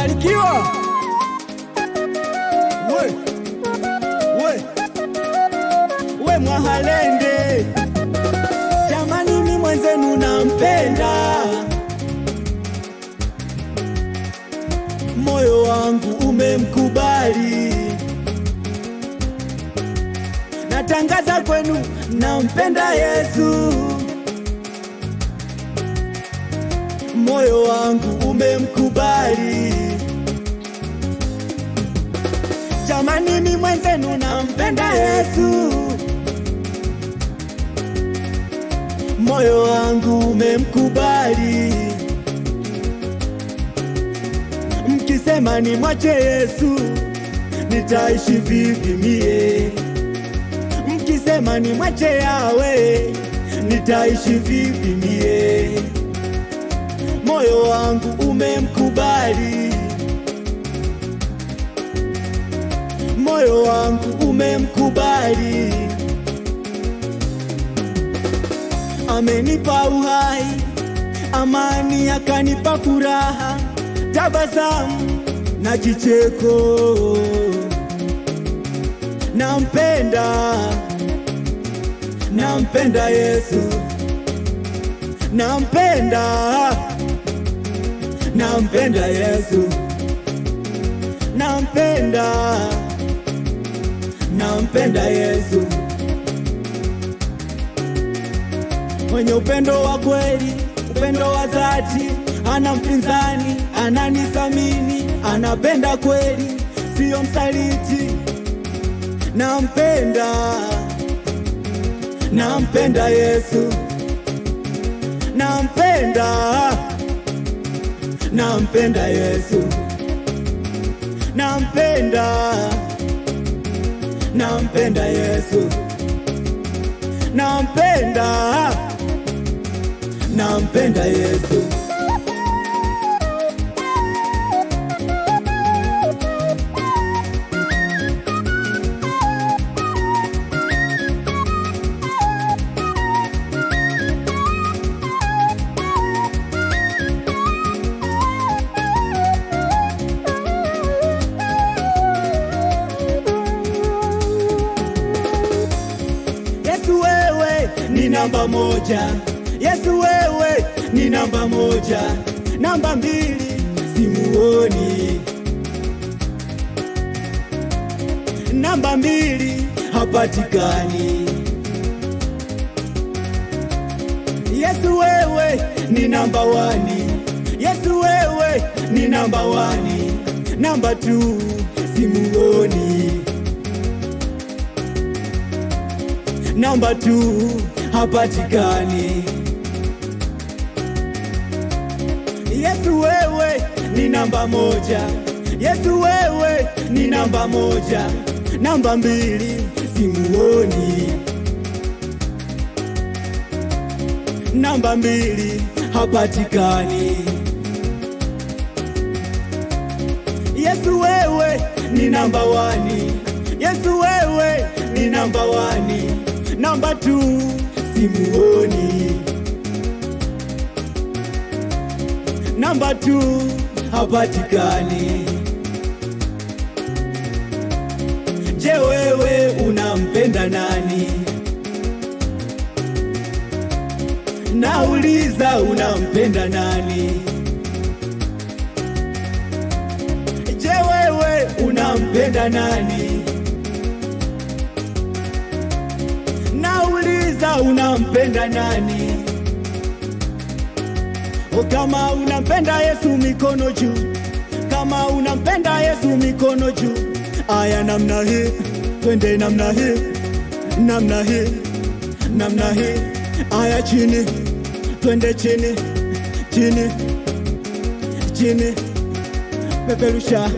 Barikiwa. We Mwahalende, jamani mimi mwenzenu nampenda, moyo wangu umemkubali, natangaza kwenu nampenda Yesu, moyo wangu umemkubali, jamani mimi mwenzenu nampenda Yesu, moyo wangu umemkubali. Mkisema ni mwache Yesu, nitaishi vipi mie? Mkisema ni mwache Yawe, nitaishi vipi mie? Moyo wangu umemkubali, moyo wangu umemkubali. Amenipa uhai, amani, akanipa furaha, tabasamu na kicheko. Nampenda, nampenda Yesu, nampenda, nampenda Yesu, nampenda, nampenda Yesu. Mwenye upendo wa kweli, upendo wa dhati, ana mpinzani, ananithamini, anapenda kweli, sio msaliti. Nampenda, nampenda Yesu, nampenda, nampenda Yesu, nampenda, nampenda Yesu, nampenda, nampenda Yesu. Yesu wewe ni namba moja, Yesu wewe ni namba moja, namba mbili simuoni, namba mbili hapatikani. Yesu wewe ni namba wani, Yesu wewe ni namba wani, namba tu simuoni, namba tu hapatikani. Yesu wewe ni namba moja, Yesu wewe ni namba moja, namba mbili simuoni, namba mbili hapatikani. Yesu wewe ni namba wani, Yesu wewe ni namba wani, namba tu simuoni, namba tu hapatikani. Je, wewe unampenda nani? Nauliza, unampenda nani? Je, wewe unampenda nani? Nauliza, unampenda nani? O, kama unampenda Yesu mikono juu, kama unampenda Yesu mikono juu. Aya, namna hii, twende namna hii, namna hii, namna hii. Aya, chini, twende chini, chini, chini. Peperusha,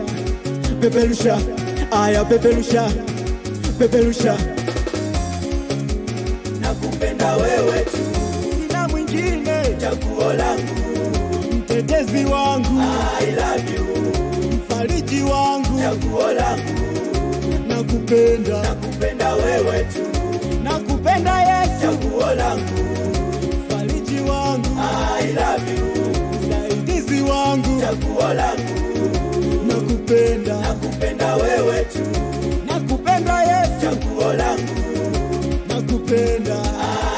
peperusha. Aya, peperusha, peperusha. Nakupenda wewe tu, sina mwingine, chaguo langu, mtetezi wangu, I love you, mfariji wangu, chaguo langu. nakupenda, Nakupenda wewe tu, nakupenda Yesu, chaguo langu, mfariji wangu, I love you, msaidizi wangu, chaguo langu. Nakupenda wewe tu, nakupenda Yesu, chaguo langu. nakupenda,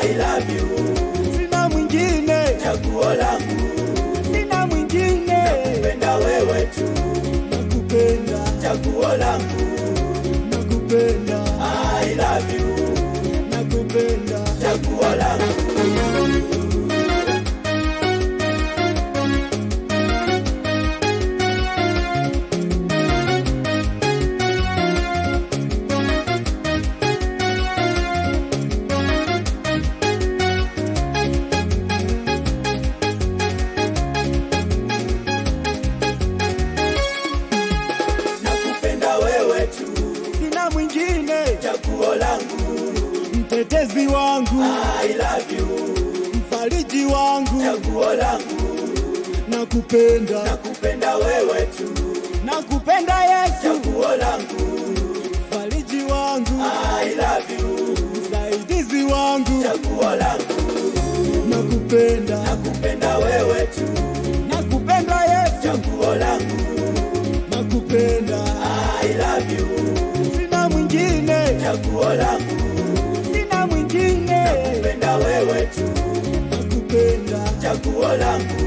I love you, sina mwingine, chaguo langu. sina mwingine, Nakupenda wewe tu, nakupenda, chaguo langu. nakupenda, I love you, nakupenda, chaguo langu. Nakupenda wewe tu, sina mwingine, chaguo langu. mtetezi wangu, I love you, mfariji wangu, chaguo langu. nakupenda, Nakupenda wewe tu, nakupenda Yesu, chaguo langu. mfariji wangu, I love you, msaidizi wangu, chaguo langu. nakupenda, Nakupenda wewe tu, nakupenda Yesu, chaguo langu. nakupenda, I love you, sina mwingine, chaguo langu. sina mwingine, Nakupenda wewe tu, nakupenda, chaguo langu.